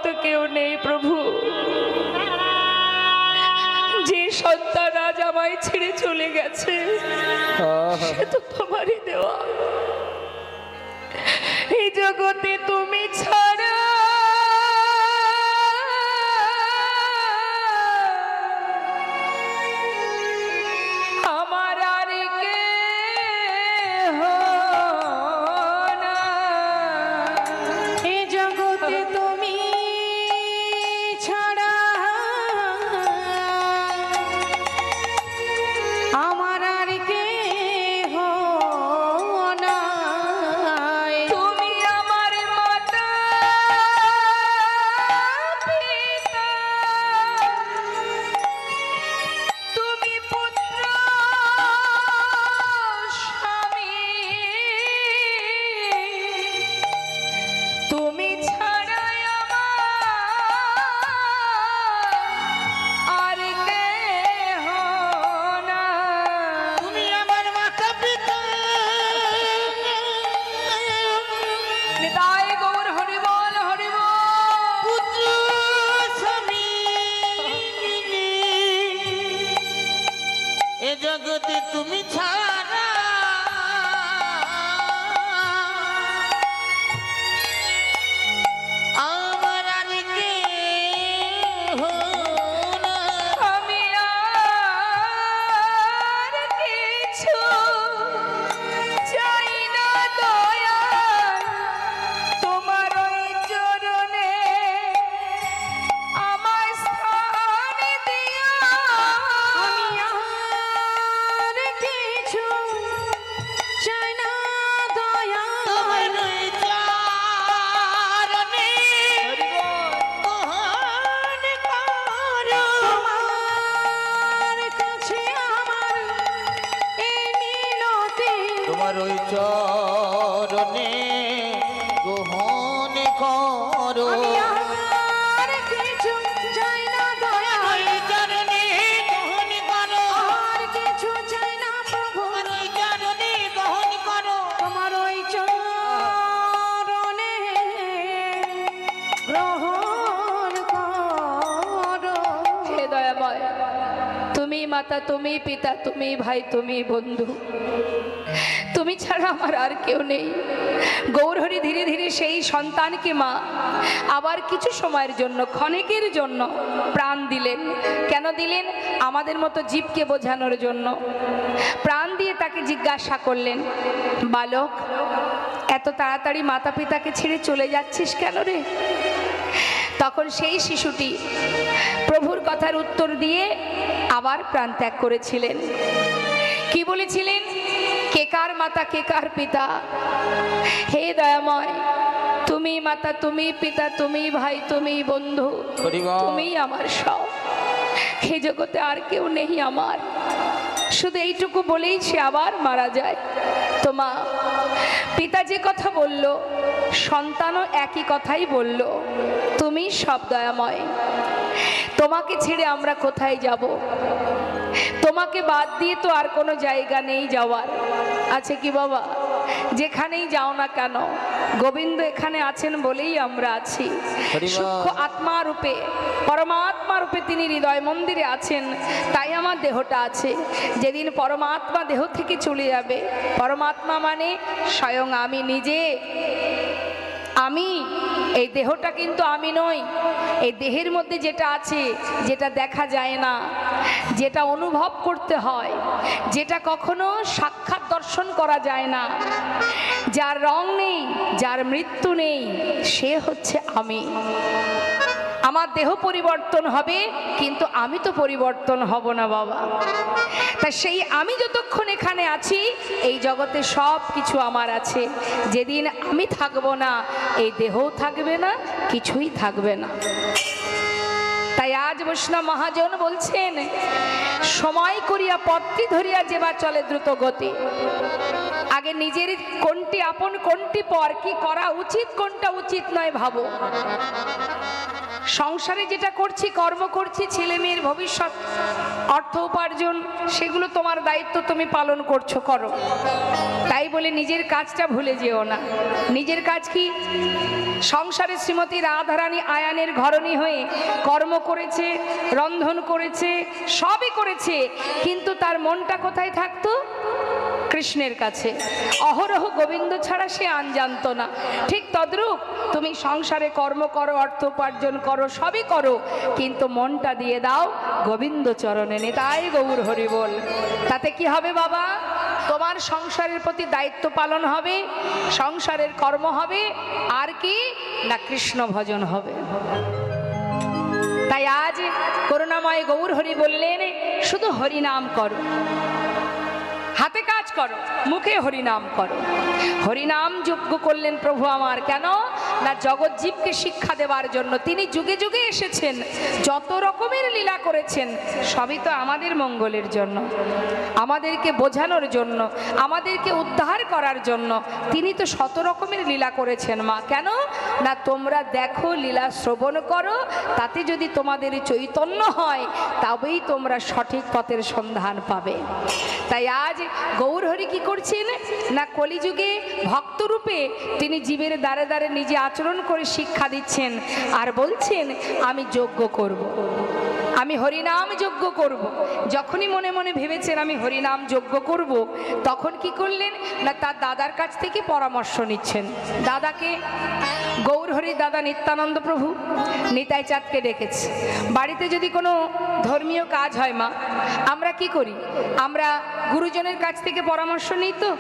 তো কেউ নেই প্রভু। যে সন্তান আজ আমায় ছেড়ে চলে গেছে সে তো তোমারই দেওয়া। এই জগতে তুমি ছাড়া আমার আর কেহ না। এই জগতে তুমি ছাড়া আমার আর কেহ নাই। তুমি আমার মাতা পিতা, তুমি পুত্র স্বামী, তুমি ছাড়া আমার আর কেহ না। তুমি আমার মাতা পিতা, নিতাই গৌর হরি বল, হরি বল। পুত্র স্বামী, এ জগতে তুমি ছাড়া আমার আর কেহ নাই। আমি আর কিছু চাই না দয়াল, তোমার ওই চরণে আমায় স্থান দিও। আমি আর কিছু চাই না দয়া, তোমার ওই চরণে মোহন করো। তোমার কাছে আমার এই মিনতি, তোমার ওই চরণে গ্রহণ করো। আমি আর কিছু চাই না দয়া, ওই চরণে গ্রহণ করো। আর কিছু চাই না প্রভু, ওই চরণে গ্রহণ করো। তোমার ওই চরণে গ্রহণ করো। হে দয়াময়, তুমি মাতা, তুমি পিতা, তুমি ভাই, তুমি বন্ধু, তুমি ছাড়া আমার আর কেউ নেই। গৌরহরি ধীরে ধীরে সেই সন্তানকে মা আবার কিছু সময়ের জন্য, ক্ষণিকের জন্য প্রাণ দিলেন। কেন দিলেন? আমাদের মতো জীবকে বোঝানোর জন্য। প্রাণ দিয়ে তাকে জিজ্ঞাসা করলেন, বালক, এত তাড়াতাড়ি মাতা পিতাকে ছেড়ে চলে যাচ্ছিস কেন রে? তখন সেই শিশুটি প্রভুর কথার উত্তর দিয়ে আবার প্রাণ ত্যাগ করেছিলেন। কি বলেছিলেন? কে কার মাতা, কে কার পিতা? হে দয়াময়, তুমি মাতা, তুমি পিতা, তুমি ভাই, তুমি বন্ধু, তুমি আমার সব। হে জগতে আর কেউ নেই আমার। শুধু এইটুকু বলেই সে আবার মারা যায়। তো মা, পিতা যে কথা বলল, সন্তানও একই কথাই বলল, তুমি সব দয়াময়। তোমাকে ছেড়ে আমরা কোথায় যাব? তোমাকে বাদ দিয়ে তো আর কোনো জায়গা নেই যাওয়ার। আছে কি বাবা? যেখানেই যাও না কেন, গোবিন্দ এখানে আছেন বলেই আমরা আছি। সূক্ষ্ম আত্মা রূপে, পরমাত্মা রূপে তিনি হৃদয় মন্দিরে আছেন, তাই আমার দেহটা আছে। যেদিন পরমাত্মা দেহ থেকে চলে যাবে, পরমাত্মা মানে স্বয়ং আমি নিজে। আমি, এই দেহটা কিন্তু আমি নই। এই দেহের মধ্যে যেটা আছে, যেটা দেখা যায় না, যেটা অনুভব করতে হয়, যেটা কখনো সাক্ষাৎ দর্শন করা যায় না, যার রং নেই, যার মৃত্যু নেই, সে হচ্ছে আমি। আমার দেহ পরিবর্তন হবে, কিন্তু আমি তো পরিবর্তন হব না বাবা। তা সেই আমি যতক্ষণ এখানে আছি, এই জগতে সব কিছু আমার আছে। যেদিন আমি থাকবো না, এই দেহও থাকবে না, কিছুই থাকবে না। তাই আজ বৈষ্ণব মহাজন বলছেন, সময় করিয়া পত্রী ধরিয়া যেবা চলে দ্রুত গতি। আগে নিজের কোনটি আপন, কোনটি পর, কি করা উচিত, কোনটা উচিত নয় ভাবো। সংসারে যেটা করছি, কর্ম করছি, ছেলে মেয়ের ভবিষ্যৎ, অর্থ উপার্জন, সেগুলো তোমার দায়িত্ব, তুমি পালন করছো, করো। তাই বলে নিজের কাজটা ভুলে যেও না। নিজের কাজ কি? সংসারে শ্রীমতী রাধারানী আয়ানের ঘরণী হয়ে কর্ম করেছে, রন্ধন করেছে, সবই করেছে, কিন্তু তার মনটা কোথায় থাকতো? কৃষ্ণের কাছে। অহরহ গোবিন্দ ছাড়া সে আন জানতো না। ঠিক তদ্রূপ তুমি সংসারে কর্ম করো, অর্থ উপার্জন করো, সবই করো, কিন্তু মনটা দিয়ে দাও গোবিন্দ চরণে। নিতাই গৌর হরি বল। তাতে কি হবে বাবা? তোমার সংসারের প্রতি দায়িত্ব পালন হবে, সংসারের কর্ম হবে, আর কি না কৃষ্ণ ভজন হবে। তাই আজ করুণাময় গৌর হরি বললেন, শুধু হরি নাম করো, হাতে কাজ করো, মুখে হরিনাম করো। হরিনাম যজ্ঞ করলেন প্রভু আমার, কেন না জগৎ জীবকে শিক্ষা দেওয়ার জন্য। তিনি যুগে যুগে এসেছেন, যত রকমের লীলা করেছেন, সবই তো আমাদের মঙ্গলের জন্য, আমাদেরকে বোঝানোর জন্য, আমাদেরকে উদ্ধার করার জন্য। তিনি তো শত রকমের লীলা করেছেন মা। কেন না তোমরা দেখো, লীলা শ্রবণ করো, তাতে যদি তোমাদের চৈতন্য হয়, তবেই তোমরা সঠিক পথের সন্ধান পাবে। তাই আজ গৌরহরি কি করছেন না কলিযুগে ভক্তরূপে তিনি জীবের দ্বারে দ্বারে নিজে আচরণ করে শিক্ষা দিচ্ছেন, আর বলছেন আমি যজ্ঞ করব, আমি হরিনাম যজ্ঞ করব। যখনই মনে মনে ভেবেছেন আমি হরিনাম যজ্ঞ করব, তখন কি করলেন না তার দাদার কাছ থেকে পরামর্শ নিচ্ছেন। দাদাকে? গৌরহরি দাদা নিত্যানন্দ প্রভু নিতাই চাঁদকে ডেকেছে। বাড়িতে যদি কোনো ধর্মীয় কাজ হয় মা, আমরা কি করি? আমরা গুরুজনের কাছ থেকে পরামর্শ নিই তো,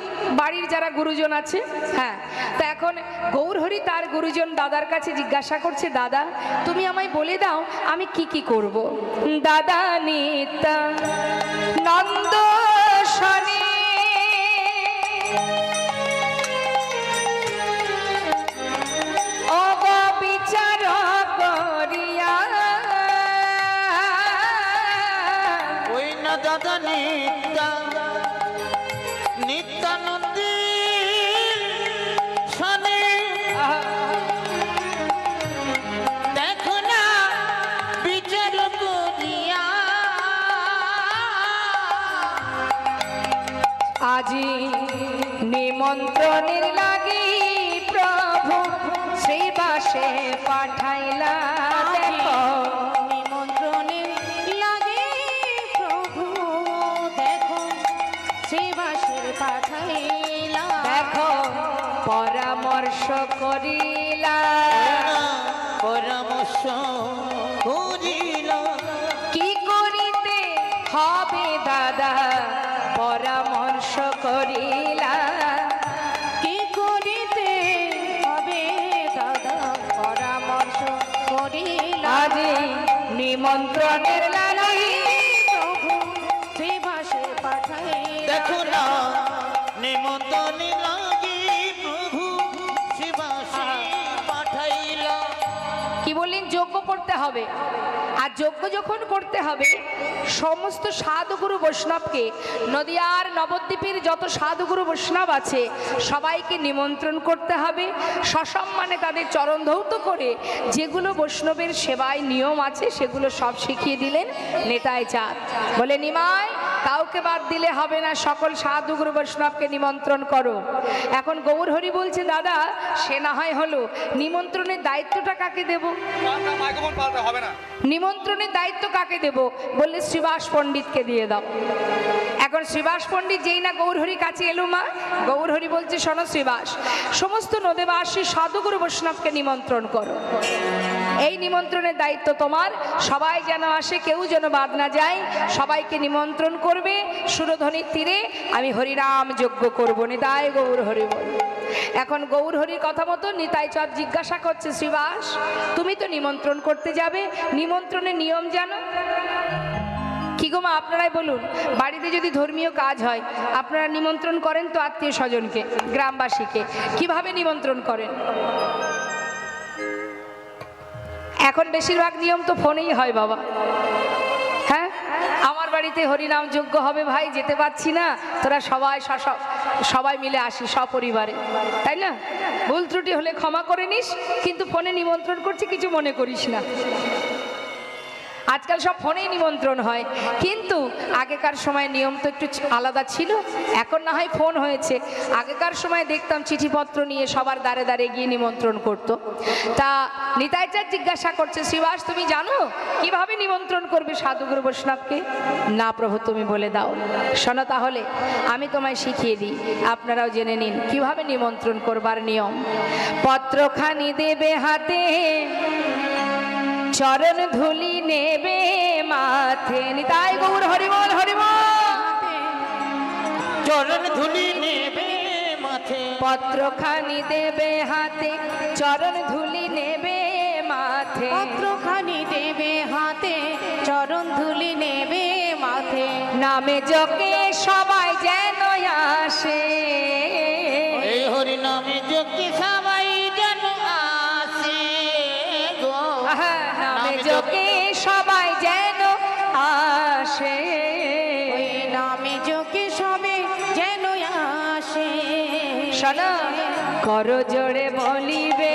বাড়ির যারা গুরুজন আছে। হ্যাঁ, তা এখন গৌরহরি তার গুরুজন দাদার কাছে জিজ্ঞাসা করছে, দাদা তুমি আমায় বলে দাও আমি কি কি করব। দাদা নিত্যানন্দ শনি বিচার করিয়া, ওই না দাদা নিত্যানন্দী শনি, দেখো না বিচার করিয়া, আজি নিমন্ত্রণের লাগি প্রভু শ্রীবাসে পাঠাইলা। দেখো নিমন্ত্রণের লাগে প্রভু, দেখো শ্রীবাসের পাঠাইলা। দেখো পরামর্শ করিলা, পরামর্শ করিলা, কি করিতে হবে দাদা পরামর্শ করিলা। কি করিতে হবে দাদা পরামর্শ করিলা। আজি নিমন্ত্রণের লাগি প্রভু শ্রীবাসে পাঠাইলা। দেখো না নিমন্ত্রণের লাগি প্রভু শ্রীবাসে পাঠাইলা। কি বললেন? যজ্ঞ করতে হবে। আর যজ্ঞ যখন করতে হবে, সমস্ত সাধুগুরু বৈষ্ণবকে, নদিয়ার নবদ্বীপের যত সাধুগুরু বৈষ্ণব আছে সবাইকে নিমন্ত্রণ করতে হবে। সসম্মানে তাদের চরণ ধৌত করে যেগুলো বৈষ্ণবের সেবায় নিয়ম আছে সেগুলো সব শিখিয়ে দিলেন নেতাই চাঁদ। বলে নিমাই কাউকে বাদ দিলে হবে না, সকল সাধুগুরু বৈষ্ণবকে নিমন্ত্রণ করো। এখন গৌরহরি বলছে, দাদা সে না হয় হলো, নিমন্ত্রণের দায়িত্বটা কাকে দেব? নিমন্ত্রণের দায়িত্ব কাকে দেব? বললে শ্রীবাস পণ্ডিতকে দিয়ে দাও। এখন শ্রীবাস পণ্ডিত যেই না গৌরহরি কাছে এলো মা, গৌরহরি বলছে, শোনো শ্রীবাস, সমস্ত নদেবাসী সাধুগুরু বৈষ্ণবকে নিমন্ত্রণ করো। এই নিমন্ত্রণের দায়িত্ব তোমার, সবাই যেন আসে, কেউ যেন বাদ না যায়, সবাইকে নিমন্ত্রণ করবে। সুরধ্বনির তীরে আমি হরিনাম যজ্ঞ করবো। নিতাই গৌর হরি বল। এখন গৌরহরির কথা মতো নিতাই চাঁদ জিজ্ঞাসা করছে, শ্রীবাস তুমি তো নিমন্ত্রণ করতে যাবে, নিমন্ত্রণের নিয়ম জানো? কি গো মা আপনারাই বলুন, বাড়িতে যদি ধর্মীয় কাজ হয় আপনারা নিমন্ত্রণ করেন তো আত্মীয় স্বজনকে, গ্রামবাসীকে, কিভাবে নিমন্ত্রণ করেন? এখন বেশিরভাগ নিয়ম তো ফোনেই হয় বাবা। হ্যাঁ, আমার বাড়িতে হরিনাম যজ্ঞ হবে ভাই, যেতে পারছি না, তোরা সবাই মিলে আসি সপরিবারে, তাই না? ভুল ত্রুটি হলে ক্ষমা করে নিস, কিন্তু ফোনে নিমন্ত্রণ করছি, কিছু মনে করিস না। আজকাল সব ফোনেই নিমন্ত্রণ হয়, কিন্তু আগেকার সময় নিয়ম তো একটু আলাদা ছিল। এখন না হয় ফোন হয়েছে, আগেকার সময় দেখতাম চিঠিপত্র নিয়ে সবার দ্বারে দ্বারে গিয়ে নিমন্ত্রণ করত। তা নিতাই চাঁদ জিজ্ঞাসা করছে, শ্রীবাস তুমি জানো কিভাবে নিমন্ত্রণ করবে সাধুগুরু বৈষ্ণবকে? না প্রভু, তুমি বলে দাও। শোনো তাহলে আমি তোমায় শিখিয়ে দিই, আপনারাও জেনে নিন কিভাবে নিমন্ত্রণ করবার নিয়ম। পত্রখানি দেবে হাতে, চরণ ধুলি নেবে মাথে। নিতাই গৌর হরিবল হরিবল। চরণ ধুলি নেবে মাথে, পত্রখানি দেবে হাতে, চরণ ধুলি নেবে মাথে। পত্রখানি দেবে হাতে, চরণ ধুলি নেবে মাথে। নামে জগে সবাই যেন আসে, এই হরি নামে যোগে সবাই যেন আসে গো। আহা, নামে জগে সবাই যেন আসে। ওই নামে যোগে সবে যেন আসে। শোনো, কর জোড়ে বলিবে,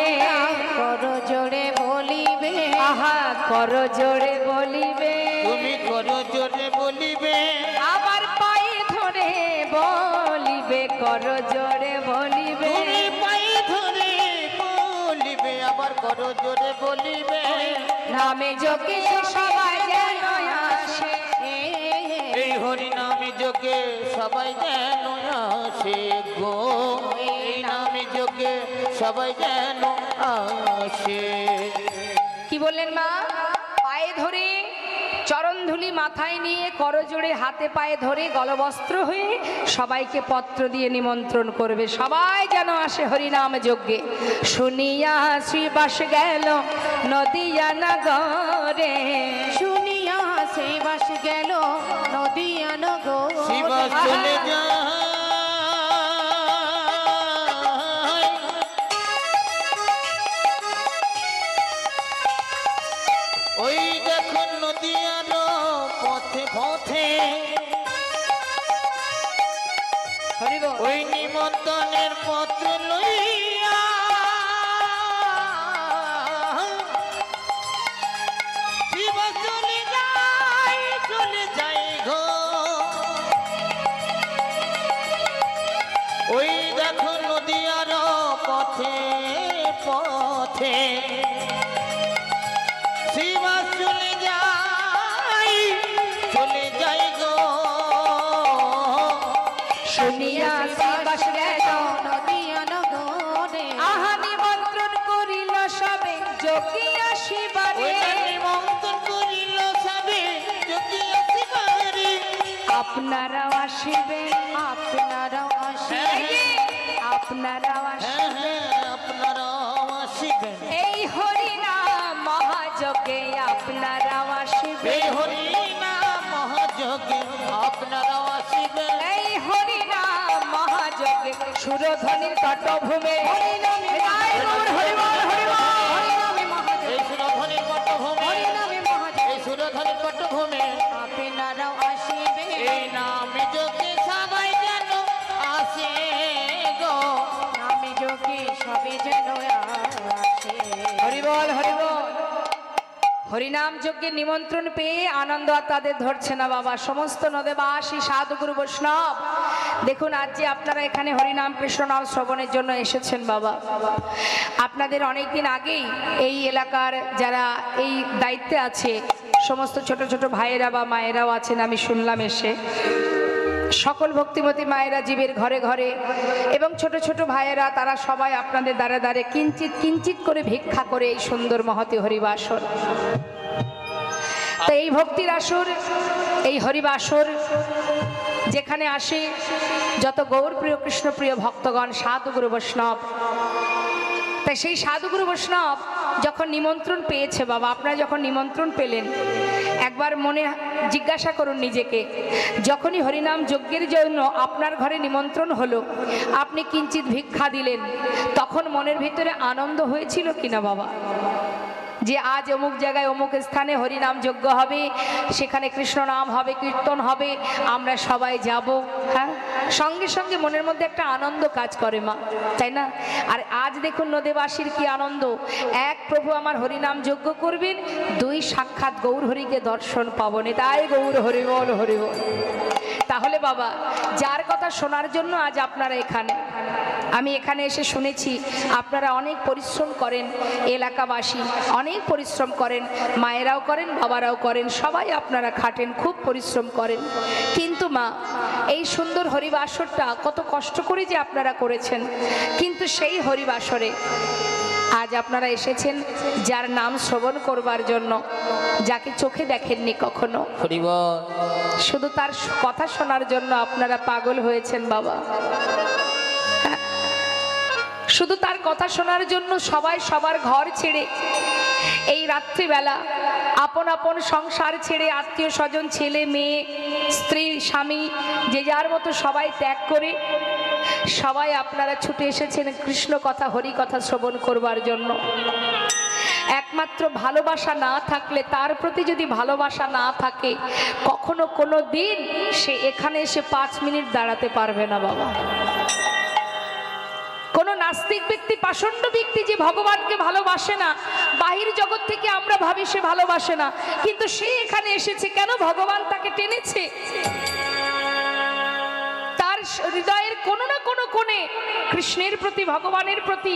কর জোরে বলিবে, আহা কর জোড়ে বলিবে, তুমি কর জোরে বলিবে, আবার পায়ে ধরে বলিবে, কর জোড়ে বলিবে। তুমি পায়ে ধরে বলিবে, আবার কর জোরে বলিবে। নামে যোগে সবাই যেন আসে। এই হরি নামে যোগে সবাই যেন আসে গো। এই নামে যোগে সবাই যেন আসে। কি বললেন মা? পায়ে ধরে, চরণ ধুলি মাথায় নিয়ে, করজোড়ে হাতে পায়ে ধরে, গলবস্ত্র হয়ে সবাইকে পত্র দিয়ে নিমন্ত্রণ করবে, সবাই যেন আসে হরিনাম যজ্ঞে। শুনিয়া শ্রীবাস গেল নদিয়া নগরে, শুনিয়া সে বাস গেল নদিয়া নগর। শিবাস চলে যায়, ওই দেখুন নদিয়ার পথে পথে, হরিবল। ওই নিমন্ত্রণের পত্র লইয়া শিবাস চলে যায় গো। ওই দেখো নদিয়ার পথে পথে শিবাস চলে যায় গো। শুনিয়া শ্রীবাস গেল নদিয়া নগরে, আহা নিমন্ত্রণ করিল সবে যোগিয়া শিবারে। নিমন্ত্রণ করিল সবে যদি আসিবারে। আপনারাও আসিবেন, আপনারাও আসিবেন, আপনারাও আসিবেন, আপনারাও আসিবেন। এই হরিনাম মহাযজ্ঞে আপনারাও আসিবেন, এই হরি নাম মহাযজ্ঞে আপনারাও আসিবেন। এই হরিনাম মহাযজ্ঞে সুরধ্বনির তটভূমে। জয় গৌর হরিবল হরিবল। এই সুরধ্বনির পটভূমে, এই সুরধ্বনির পটভূমে আপনারাও আসিবেন, এই নামে যোগে সবাই যেন আসে গো। নামে যোগে সবে যেন আসে। হরিবল হরিবল। হরিনাম যজ্ঞের নিমন্ত্রণ পেয়ে আনন্দ আর তাদের ধরছে না বাবা। সমস্ত নদেবাসী সাধুগুরু বৈষ্ণব, দেখুন আজ যে আপনারা এখানে হরিনাম কৃষ্ণ নাম শ্রবণের জন্য এসেছেন বাবা, আপনাদের অনেক দিন আগেই এই এলাকার যারা এই দায়িত্বে আছে, সমস্ত ছোট ছোট ভাইয়েরা বা মায়েরাও আছেন, আমি শুনলাম এসে সকল ভক্তিমতী মায়েরা জীবের ঘরে ঘরে এবং ছোট ছোট ভাইয়েরা, তারা সবাই আপনাদের দ্বারে দ্বারে কিঞ্চিত কিঞ্চিত করে ভিক্ষা করে এই সুন্দর মহতি হরিবাসর। তো এই ভক্তির আসর, এই হরিবাসর যেখানে আসে যত গৌর প্রিয় কৃষ্ণ প্রিয় ভক্তগণ, সাধুগুরু বৈষ্ণব, তাই সেই সাধুগুরু বৈষ্ণব যখন নিমন্ত্রণ পেয়েছে বাবা, আপনারা যখন নিমন্ত্রণ পেলেন, একবার মনে জিজ্ঞাসা করুন নিজেকে, যখনই হরিনাম যজ্ঞের জন্য আপনার ঘরে নিমন্ত্রণ হলো, আপনি কিঞ্চিত ভিক্ষা দিলেন, তখন মনের ভিতরে আনন্দ হয়েছিল কিনা বাবা? যে আজ অমুক জায়গায় অমুক স্থানে হরিনাম যজ্ঞ হবে, সেখানে কৃষ্ণ নাম হবে, কীর্তন হবে, আমরা সবাই যাব। হ্যাঁ, সঙ্গে সঙ্গে মনের মধ্যে একটা আনন্দ কাজ করে মা, তাই না? আর আজ দেখুন নদেবাসীর কি আনন্দ, এক প্রভু আমার হরিনাম যজ্ঞ করবেন, দুই সাক্ষাৎ গৌর হরিকে দর্শন পাবনে, তাই গৌর হরি বল হরি বল। তাহলে বাবা, যার কথা শোনার জন্য আজ আপনারা এখানে, আমি এখানে এসে শুনেছি আপনারা অনেক পরিশ্রম করেন, এলাকাবাসী অনেক পরিশ্রম করেন, মায়েরাও করেন, বাবারাও করেন, সবাই আপনারা খাটেন, খুব পরিশ্রম করেন। কিন্তু মা, এই সুন্দর হরিবাসরটা কত কষ্ট করে যে আপনারা করেছেন, কিন্তু সেই হরিবাসরে আজ আপনারা এসেছেন যার নাম শ্রবণ করবার জন্য, যাকে চোখে দেখেননি কখনো, শুধু তার কথা শোনার জন্য আপনারা পাগল হয়েছেন বাবা। শুধু তার কথা শোনার জন্য সবাই সবার ঘর ছেড়ে এই রাত্রিবেলা আপন আপন সংসার ছেড়ে, আত্মীয় স্বজন, ছেলে মেয়ে, স্ত্রী, স্বামী, যে যার মতো সবাই ত্যাগ করে সবাই আপনারা ছুটে এসেছেন কৃষ্ণ কথা, হরি কথা শ্রবণ করবার জন্য। একমাত্র ভালোবাসা না থাকলে, তার প্রতি যদি ভালোবাসা না থাকে, কখনো কোনো দিন সে এখানে এসে 5 মিনিট দাঁড়াতে পারবে না বাবা। কোন নাস্তিক ব্যক্তি, পাষণ্ড ব্যক্তি যে ভগবানকে ভালোবাসে না, বাহির জগৎ থেকে আমরা ভাবি সে ভালোবাসে না, কিন্তু সে এখানে এসেছে কেন? ভগবান তাকে টেনেছে। তার হৃদয়ের কোনো না কোনো কোণে কৃষ্ণের প্রতি, ভগবানের প্রতি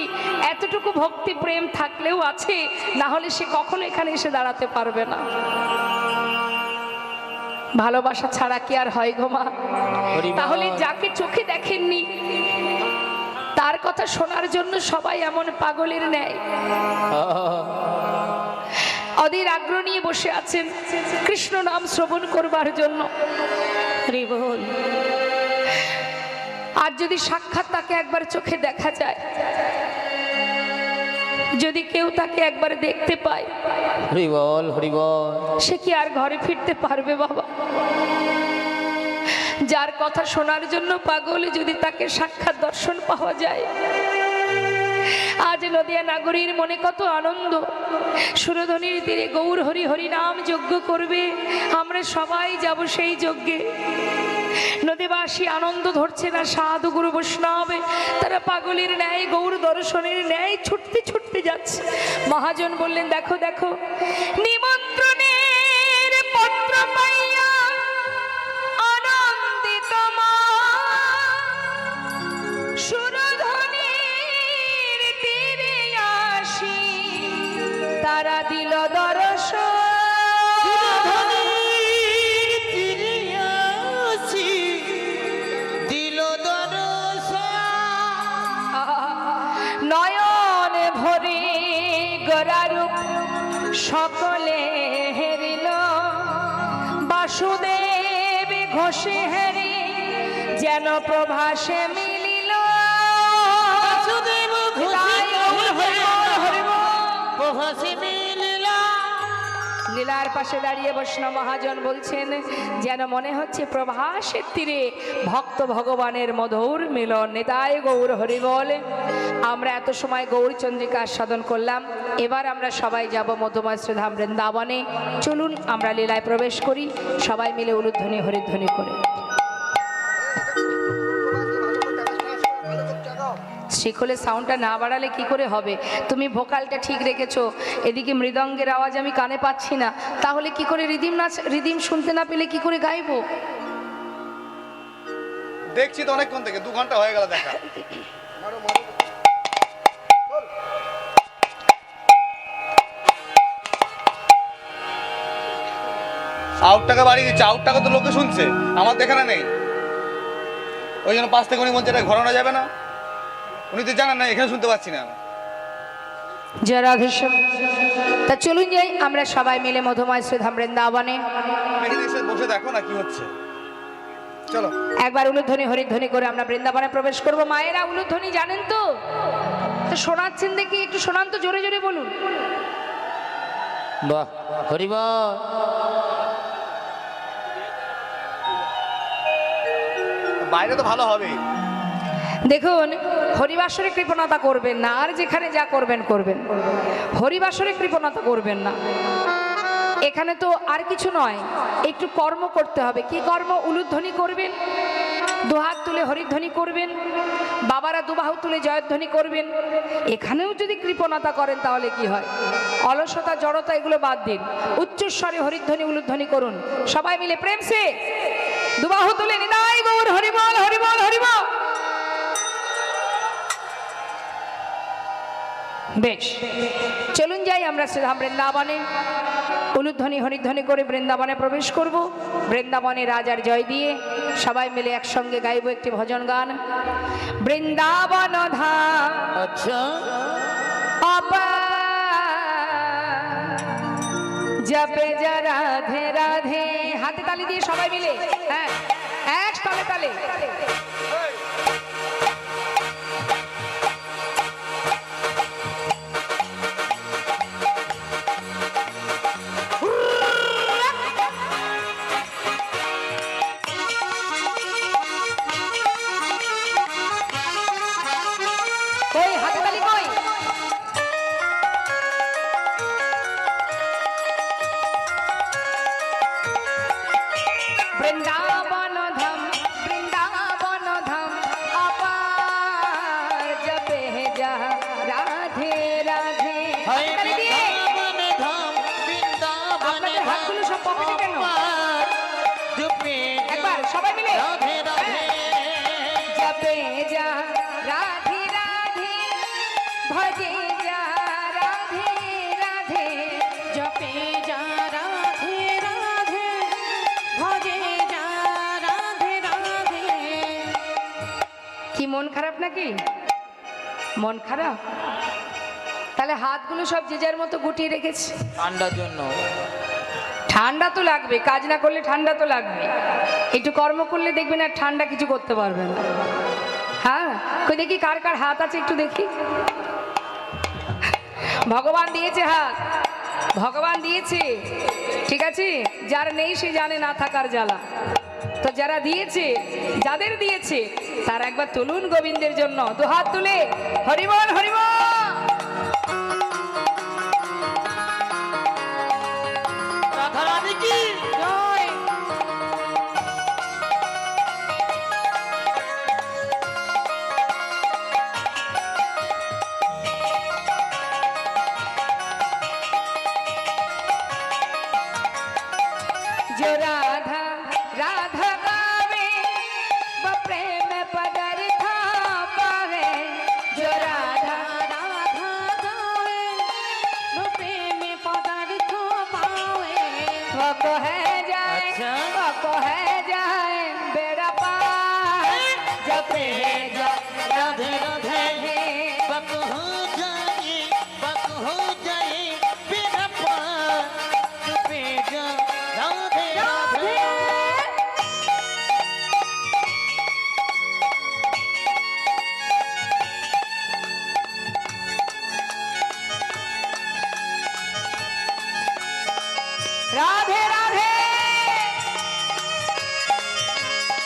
এতটুকু ভক্তি প্রেম থাকলেও আছে, না হলে সে কখনো এখানে এসে দাঁড়াতে পারবে না। ভালোবাসা ছাড়া কি আর হয় গো মা? তাহলে যাকে চোখে দেখেননি তার কথা শোনার জন্য সবাই এমন পাগলের ন্যায় অধীর আগ্রহ নিয়ে বসে আছেন কৃষ্ণ নাম শ্রবণ করবার জন্য। আর যদি সাক্ষাৎ তাকে একবার চোখে দেখা যায়, যদি কেউ তাকে একবার দেখতে পায়, হরি বল হরি বল, সে কি আর ঘরে ফিরতে পারবে বাবা? যার কথা শোনার জন্য পাগল, যদি তাকে সাক্ষাৎ দর্শন পাওয়া যায়। আজ নদিয়া নাগরীর মনে কত আনন্দ, সুরধনির তীরে গৌর হরি হরি নাম যজ্ঞ করবে, আমরা সবাই যাব সেই যজ্ঞে। নদীবাসী আনন্দ ধরছে না, সাধু গুরু বৈষ্ণব তারা পাগলের ন্যায়, গৌর দর্শনের ন্যায় ছুটতে ছুটতে যাচ্ছে। মহাজন বললেন, দেখো দেখো, নিমন্ত্রণের পত্র পাইয়া আনন্দিত মা সুরধনির তীরে আসি, তারা দিল দর্শন। নয়ন ভরে গরারূপ সকলে হেরিল, বাসুদেব ঘোষে হেরি যেন প্রভাসে মিলিল। বাসুদেব প্রভাসে মিলিল। লীলার পাশে দাঁড়িয়ে বৈষ্ণব মহাজন বলছেন, যেন মনে হচ্ছে প্রভাসের তীরে ভক্ত ভগবানের মধুর মিলন। নিতাই গৌর হরি বল। আমরা এত সময় গৌরচন্দ্রিকা আস্বাদন করলাম, এবার আমরা সবাই যাব মধুময় শ্রীধাম বৃন্দাবনে। চলুন আমরা লীলায় প্রবেশ করি, সবাই মিলে উলুধ্বনি হরিধ্বনি করে। শিখলে সাউন্ডটা না বাড়ালে কি করে হবে? তুমি ভোকালটা ঠিক রেখেছো, এদিকে মৃদঙ্গের আওয়াজ আমি কানে পাচ্ছি না, তাহলে কি করে রিদিম শুনতে না পেলে কি করে গাইবো? দেখছি তো অনেকক্ষণ থেকে, 2 ঘন্টা হয়ে গেল দেখা। আউটটাকে বাড়িয়ে দিচ্ছে, আউটটাকে তো লোকে শুনছে, আমার দেখানো নেই। ওই জন্য 5 থেকে উনি বলছে এটা ঘোরানো যাবে না। উনি তো জানেন না, এখানে শুনতে পাচ্ছি না। জয় রাধেশ্যাম। তা চলুন যাই আমরা সবাই মিলে মধুময় শ্রীধাম বৃন্দাবনে। এখানে এসে বসে দেখো না কি হচ্ছে। চলো একবার উলুধ্বনি হরিধ্বনি করে আমরা বৃন্দাবনে প্রবেশ করব। মায়েরা উলুধ্বনি জানেন তো? তো শোনাচ্ছেন দেখি, একটু শোনান তো, জোরে জোরে বলুন। বাহ, হরি বল। বাইরে তো ভালো হবে। দেখুন হরিবাসরে কৃপণতা করবেন না, আর যেখানে যা করবেন করবেন, হরিবাসরে কৃপণতা করবেন না। এখানে তো আর কিছু নয়, একটু কর্ম করতে হবে। কি কর্ম? উলুধ্বনি করবেন, দুহাত তুলে হরিধ্বনি করবেন, বাবারা দুবাহু তুলে জয়ধ্বনি করবেন। এখানেও যদি কৃপণতা করেন তাহলে কি হয়? অলসতা, জড়তা এগুলো বাদ দিন, উচ্চস্বরে হরিধ্বনি উলুধ্বনি করুন। সবাই মিলে প্রেম সে দুবাহু তুলে নিতাই গৌর হরিবল হরিবল হরিবল। বেশ, চলুন যাই আমরা শ্রীধাম বৃন্দাবনে। উলুধ্বনি হরিধ্বনি করে বৃন্দাবনে প্রবেশ করব। বৃন্দাবনে রাজার জয় দিয়ে সবাই মিলে একসঙ্গে গাইব একটি ভজন গান। বৃন্দাবন ধাম আচ্ছা জপে যা রাধে রাধে। হাতে তালি দিয়ে সবাই মিলে, হ্যাঁ, এক তালে তালে। কই হাতে তালি কই? বৃন্দাবন ধাম বৃন্দাবন ধাম আপার জপে যা রাধে রাধে। হায় তালি দিয়ে বৃন্দাবনে ধাম বৃন্দাবনে আপনাদের হাতগুলো সব পকেটে কেন? আমার জপে একবার সবাই মিলে রাধে রাধে জপে যা রাধে রাধে ভজে যা রাধে রাধে। জপে যা রাধে রাধে ভজে যা রাধে রাধে। কি মন খারাপ নাকি? মন খারাপ? তাহলে হাতগুলো সব যে যার মতো গুটিয়ে রেখেছে। ঠান্ডার জন্য ঠান্ডা তো লাগবে, কাজ না করলে ঠান্ডা তো লাগবে। একটু কর্ম করলে দেখবেন আর ঠান্ডা কিছু করতে পারবে না। হ্যাঁ, কই দেখি কার কার হাত আছে একটু দেখি। ভগবান দিয়েছে হাত, ভগবান দিয়েছে, ঠিক আছে। যার নেই সে জানে না থাকার জ্বালা। তো যারা দিয়েছে, যাদের দিয়েছে তার একবার তুলুন গোবিন্দের জন্য দুহাত তুলে হরিবল হরিবল। রাধা রাধে কি জয়। जो राधा राधा गावे वो प्रेम पदार्था पावे। जो राधा राधा गावे वो प्रेम पदार्थ पावे। वो को है जाए, अच्छा। वो को है जाए बेड़ा पार। जपे जा राधे राधे बक हो जाए बिना पार। जपे जा राधे राधे राधे राधे।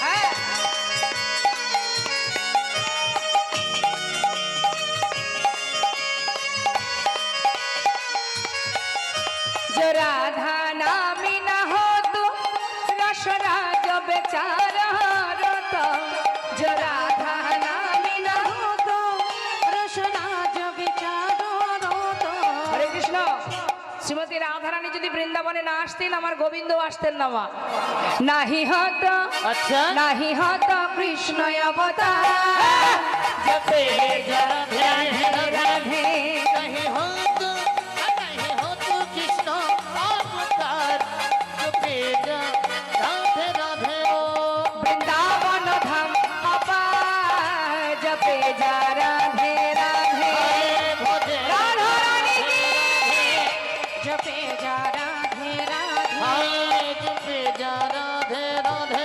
हाँ। जो राधा नामी न हो तो रसराज बेचारा रोता। जो राधा नामी न हो तो रसराज विचारो रोतो। হরে কৃষ্ণ। শ্রীমতী রাধারানী যদি বৃন্দাবনে না আসতেন আমার গোবিন্দ আসতেন না। মা নাহি হত, अच्छा নাহি হত কৃষ্ণ অবতার। जपे जा राधे রাধে नहीं हो तो कृष्ण अवतार। जपे जा राधे राधे ओ বৃন্দাবন ধাম অপার জপে যা রাধে রাধে। भजे রাধা রানী কি जपे जा राधे राधे जपे जा राधे राधे